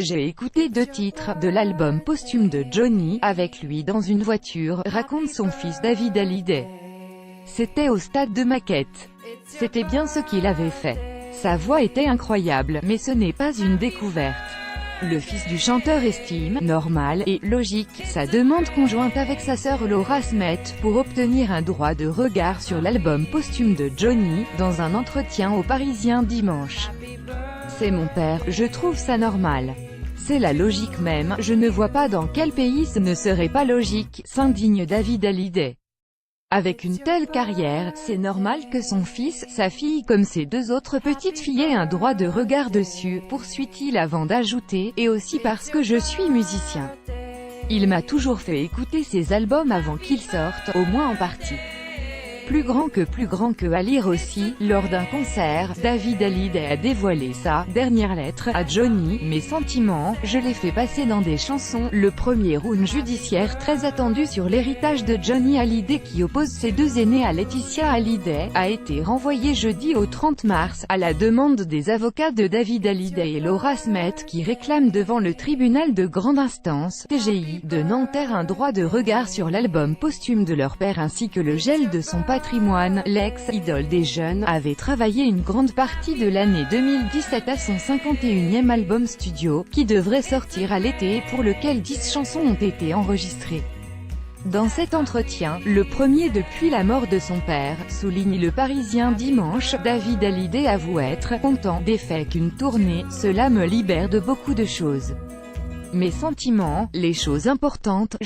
j'ai écouté 2 titres de l'album posthume de Johnny, avec lui dans une voiture, raconte son fils David Hallyday. C'était au stade de maquette. C'était bien ce qu'il avait fait. Sa voix était incroyable, mais ce n'est pas une découverte. Le fils du chanteur estime normal et logique sa demande conjointe avec sa sœur Laura Smet pour obtenir un droit de regard sur l'album posthume de Johnny, dans un entretien au Parisien dimanche. C'est mon père, je trouve ça normal. C'est la logique même, je ne vois pas dans quel pays ce ne serait pas logique, s'indigne David Hallyday. Avec une telle carrière, c'est normal que son fils, sa fille comme ses 2 autres petites filles aient un droit de regard dessus, poursuit-il avant d'ajouter, et aussi parce que je suis musicien. Il m'a toujours fait écouter ses albums avant qu'ils sortent, au moins en partie. Plus grand que à lire aussi, lors d'un concert, David Hallyday a dévoilé sa dernière lettre à Johnny, mes sentiments, je l'ai fait passer dans des chansons. Le premier round judiciaire très attendu sur l'héritage de Johnny Hallyday qui oppose ses 2 aînés à Laetitia Hallyday, a été renvoyé jeudi au 30 mars, à la demande des avocats de David Hallyday et Laura Smet qui réclament devant le tribunal de grande instance, TGI, de Nanterre un droit de regard sur l'album posthume de leur père ainsi que le gel de son patrimoine. L'ex-idole des jeunes avait travaillé une grande partie de l'année 2017 à son 51e album studio, qui devrait sortir à l'été et pour lequel 10 chansons ont été enregistrées. Dans cet entretien, le premier depuis la mort de son père, souligne le Parisien dimanche, David Hallyday avoue être « content des faits qu'une tournée, cela me libère de beaucoup de choses. Mes sentiments, les choses importantes,